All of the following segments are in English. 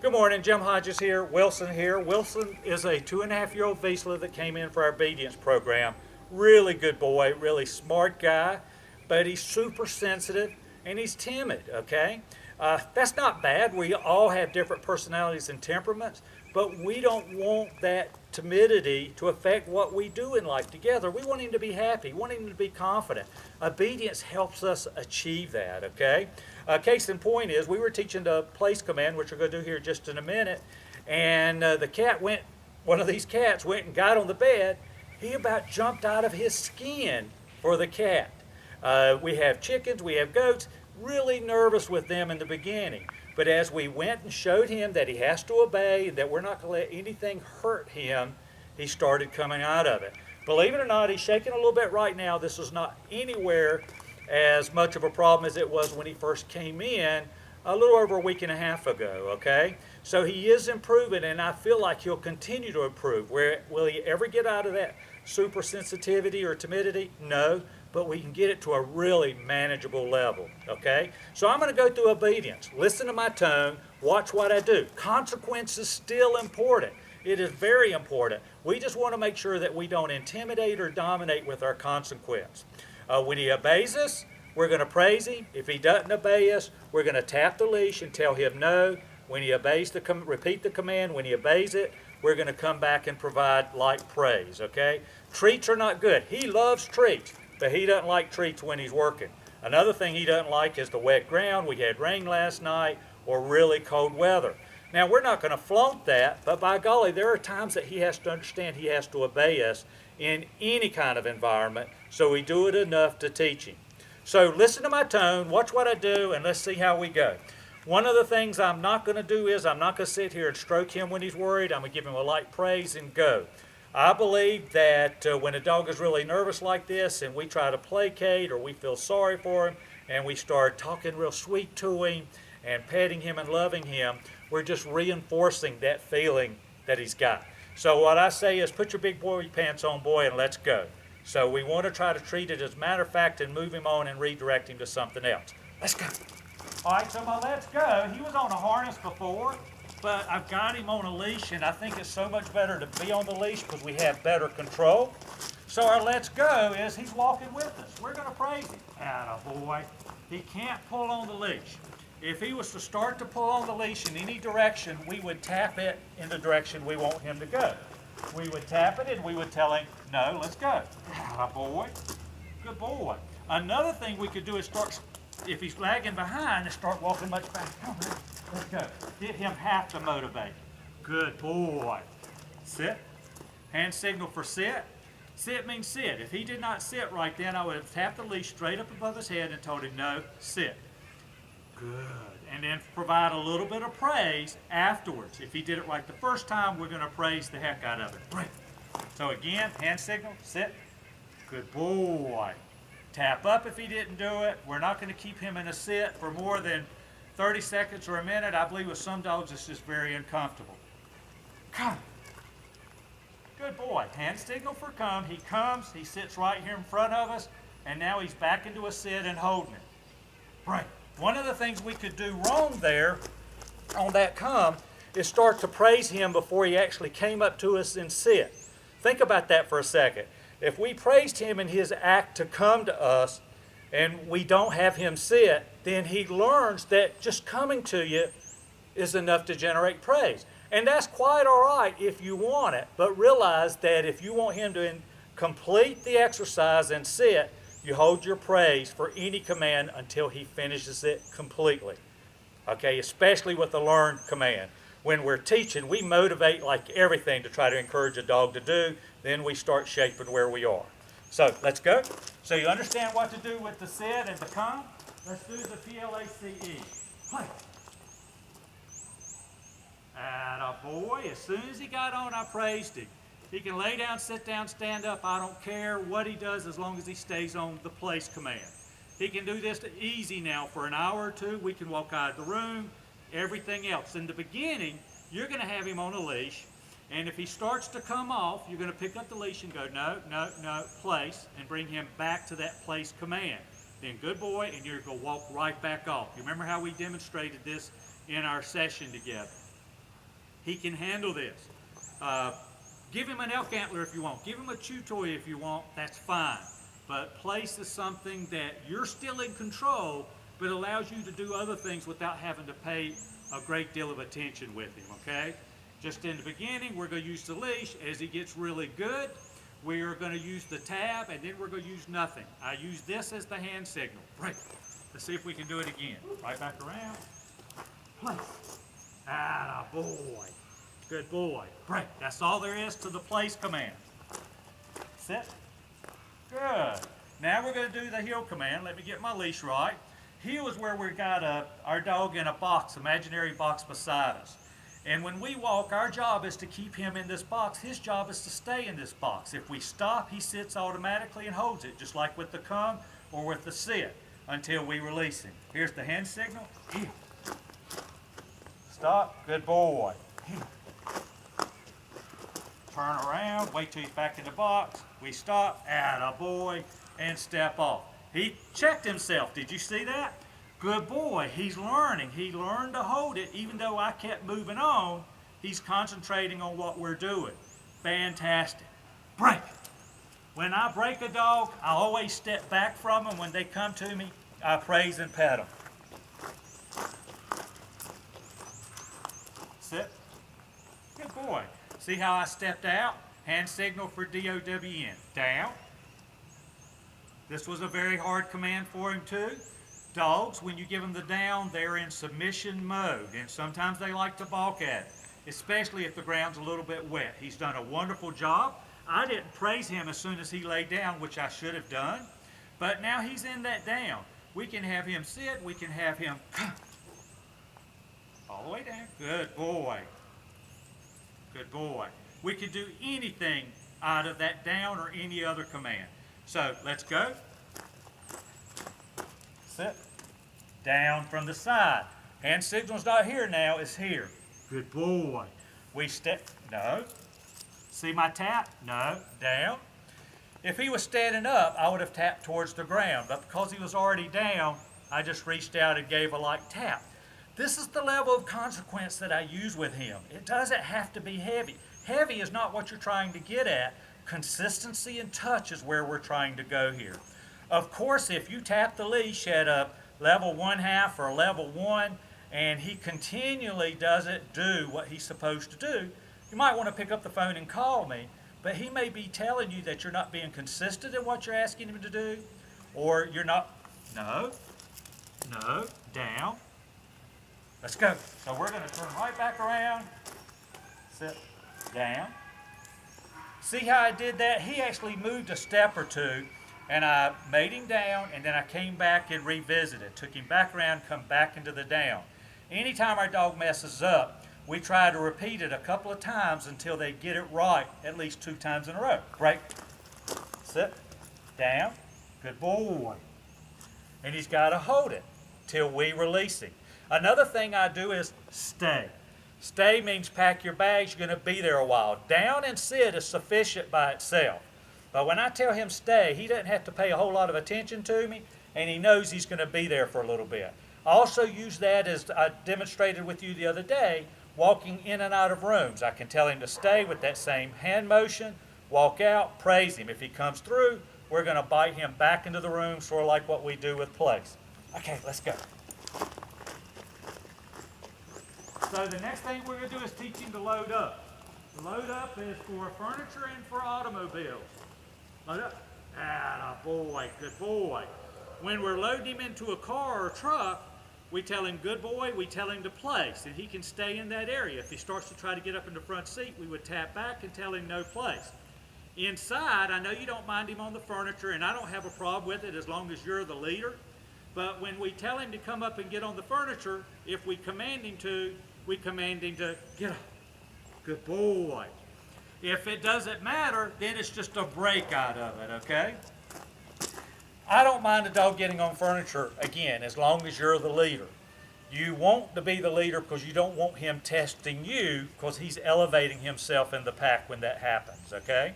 Good morning, Jim Hodges here, Wilson here. Wilson is a 2.5-year-old Vizsla that came in for our obedience program. Really good boy, really smart guy, but he's super sensitive and he's timid, okay? That's not bad. We all have different personalities and temperaments, but we don't want that timidity to affect what we do in life together. We want him to be happy, we want him to be confident. Obedience helps us achieve that, okay? Case in point is we were teaching the place command, which we're going to do here just in a minute, and one of these cats went and got on the bed. He about jumped out of his skin for the cat. We have chickens, we have goats, really nervous with them in the beginning. But as we went and showed him that he has to obey, that we're not going to let anything hurt him, he started coming out of it. Believe it or not, he's shaking a little bit right now. This is not anywhere as much of a problem as it was when he first came in a little over a week and a half ago, okay? So he is improving, and I feel like he'll continue to improve. Will he ever get out of that super sensitivity or timidity? No, but we can get it to a really manageable level, okay? So I'm going to go through obedience. Listen to my tone. Watch what I do. Consequence is still important. It is very important. We just want to make sure that we don't intimidate or dominate with our consequence. When he obeys us, we're going to praise him. If he doesn't obey us, we're going to tap the leash and tell him no. When he obeys repeat the command. When he obeys it, we're going to come back and provide light praise, okay? Treats are not good. He loves treats, but he doesn't like treats when he's working. Another thing he doesn't like is the wet ground. We had rain last night or really cold weather. Now, we're not going to flaunt that, but by golly, there are times that he has to understand he has to obey us in any kind of environment, so we do it enough to teach him. So listen to my tone, watch what I do, and let's see how we go. One of the things I'm not going to do is I'm not going to sit here and stroke him when he's worried. I'm going to give him a light praise and go. I believe that when a dog is really nervous like this and we try to placate or we feel sorry for him and we start talking real sweet to him and petting him and loving him, we're just reinforcing that feeling that he's got. So what I say is put your big boy pants on, boy, and let's go. So we want to try to treat it as a matter of fact and move him on and redirect him to something else. Let's go. All right, so my let's go. He was on a harness before, but I've got him on a leash, and I think it's so much better to be on the leash because we have better control. So our let's go is he's walking with us. We're going to praise him. Attaboy. He can't pull on the leash. If he was to start to pull on the leash in any direction, we would tap it in the direction we want him to go. We would tap it and we would tell him, no, let's go. Attaboy. Good boy. Another thing we could do is start, if he's lagging behind, and start walking much faster. Come on, let's go. Get him half to motivate. Good boy. Sit. Hand signal for sit. Sit means sit. If he did not sit right then, I would have tapped the leash straight up above his head and told him, no, sit. Good. And then provide a little bit of praise afterwards. If he did it right the first time, we're going to praise the heck out of it. Right. So again, hand signal, sit. Good boy. Tap up if he didn't do it. We're not going to keep him in a sit for more than 30 seconds or a minute. I believe with some dogs it's just very uncomfortable. Come. Good boy. Hand signal for come. He comes, he sits right here in front of us, and now he's back into a sit and holding it. Right. One of the things we could do wrong there on that come is start to praise him before he actually came up to us and sit. Think about that for a second. If we praised him in his act to come to us and we don't have him sit, then he learns that just coming to you is enough to generate praise. And that's quite all right if you want it, but realize that if you want him to complete the exercise and sit, you hold your praise for any command until he finishes it completely. Okay, especially with the learned command. When we're teaching, we motivate like everything to try to encourage a dog to do. Then we start shaping where we are. So let's go. So you understand what to do with the sit and the come? Let's do the PLACE. Play. Attaboy. As soon as he got on, I praised him. He can lay down, sit down, stand up. I don't care what he does as long as he stays on the place command. He can do this easy now for an hour or two. We can walk out of the room, everything else. In the beginning, you're going to have him on a leash. And if he starts to come off, you're going to pick up the leash and go, no, no, no, place, and bring him back to that place command. Then good boy, and you're going to walk right back off. You remember how we demonstrated this in our session together? He can handle this. Give him an elk antler if you want. Give him a chew toy if you want. That's fine. But place is something that you're still in control, but allows you to do other things without having to pay a great deal of attention with him, okay? Just in the beginning, we're going to use the leash. As he gets really good, we are going to use the tab, and then we're going to use nothing. I use this as the hand signal. Break. Let's see if we can do it again. Right back around. Place. Atta boy. Good boy. Break. That's all there is to the place command. Sit. Good. Now we're going to do the heel command. Let me get my leash right. Heel is where we got our dog in a box, imaginary box beside us. And when we walk, our job is to keep him in this box. His job is to stay in this box. If we stop, he sits automatically and holds it, just like with the come or with the sit, until we release him. Here's the hand signal. Heel. Stop. Good boy. Heel. Turn around. Wait till he's back in the box. We stop. Atta boy. And step off. He checked himself. Did you see that? Good boy. He's learning. He learned to hold it. Even though I kept moving on, he's concentrating on what we're doing. Fantastic. Break. When I break a dog, I always step back from them. When they come to me, I praise and pet them. Sit. Good boy. See how I stepped out? Hand signal for DOWN. Down. This was a very hard command for him too. Dogs, when you give them the down, they're in submission mode, and sometimes they like to balk at it, especially if the ground's a little bit wet. He's done a wonderful job. I didn't praise him as soon as he laid down, which I should have done, but now he's in that down. We can have him sit, we can have him all the way down. Good boy. Good boy. We could do anything out of that down or any other command. So let's go. Sit. Down from the side. Hand signal's not here now, it's here. Good boy. We step, no. See my tap? No. Down. If he was standing up, I would have tapped towards the ground, but because he was already down, I just reached out and gave a light tap. This is the level of consequence that I use with him. It doesn't have to be heavy. Heavy is not what you're trying to get at. Consistency and touch is where we're trying to go here. Of course, if you tap the leash at a level 1/2 or level 1, and he continually doesn't do what he's supposed to do, you might want to pick up the phone and call me, but he may be telling you that you're not being consistent in what you're asking him to do, or you're not, no, down. Let's go. So we're going to turn right back around, sit, down. See how I did that? He actually moved a step or two, and I made him down, and then I came back and revisited. Took him back around, come back into the down. Anytime our dog messes up, we try to repeat it a couple of times until they get it right, at least 2 times in a row. Break, sit, down, good boy. And he's got to hold it till we release him. Another thing I do is stay. Stay means pack your bags, you're going to be there a while. Down and sit is sufficient by itself. But when I tell him stay, he doesn't have to pay a whole lot of attention to me, and he knows he's going to be there for a little bit. I also use that, as I demonstrated with you the other day, walking in and out of rooms. I can tell him to stay with that same hand motion, walk out, praise him. If he comes through, we're going to bite him back into the room, sort of like what we do with place. Okay, let's go. So the next thing we're going to do is teach him to load up. The load up is for furniture and for automobiles. Load up. Atta boy, good boy. When we're loading him into a car or truck, we tell him good boy, we tell him to place, and he can stay in that area. If he starts to try to get up in the front seat, we would tap back and tell him no place. Inside, I know you don't mind him on the furniture, and I don't have a problem with it as long as you're the leader. But when we tell him to come up and get on the furniture, if we command him to, we command him to get up. Good boy. If it doesn't matter, then it's just a break out of it, okay? I don't mind a dog getting on furniture, again, as long as you're the leader. You want to be the leader because you don't want him testing you, because he's elevating himself in the pack when that happens, okay?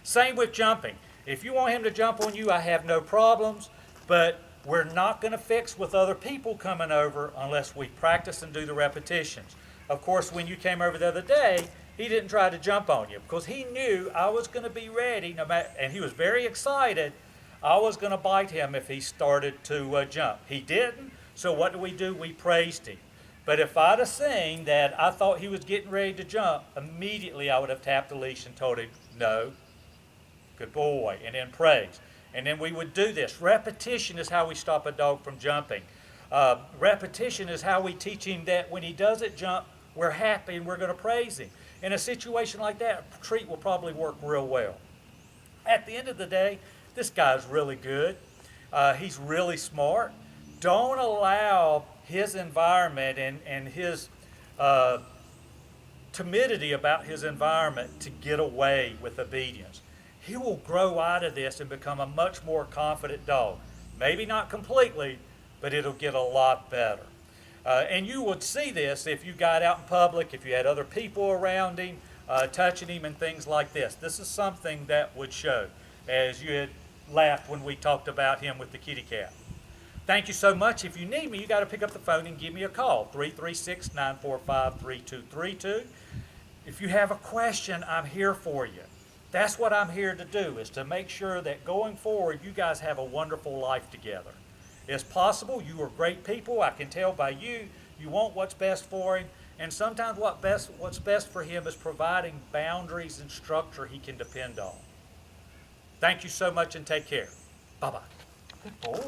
Same with jumping. If you want him to jump on you, I have no problems, but we're not going to fix with other people coming over unless we practice and do the repetitions. Of course, when you came over the other day, he didn't try to jump on you because he knew I was going to be ready, no matter, and he was very excited. I was going to bite him if he started to jump. He didn't, so what do? We praised him. But if I'd have seen that I thought he was getting ready to jump, immediately I would have tapped the leash and told him, no, good boy, and then praise. And then we would do this. Repetition is how we stop a dog from jumping. Repetition is how we teach him that when he doesn't jump, we're happy and we're going to praise him. In a situation like that, a treat will probably work real well. At the end of the day, this guy's really good. He's really smart. Don't allow his environment and his timidity about his environment to get away with obedience. He will grow out of this and become a much more confident dog. Maybe not completely, but it'll get a lot better. And you would see this if you got out in public, if you had other people around him, touching him and things like this. This is something that would show, as you had laughed when we talked about him with the kitty cat. Thank you so much. If you need me, you got to pick up the phone and give me a call, 336-945-3232. If you have a question, I'm here for you. That's what I'm here to do, is to make sure that going forward, you guys have a wonderful life together. It's possible. You are great people. I can tell by you. You want what's best for him. And sometimes what's best for him is providing boundaries and structure he can depend on. Thank you so much and take care. Bye-bye. Good boy.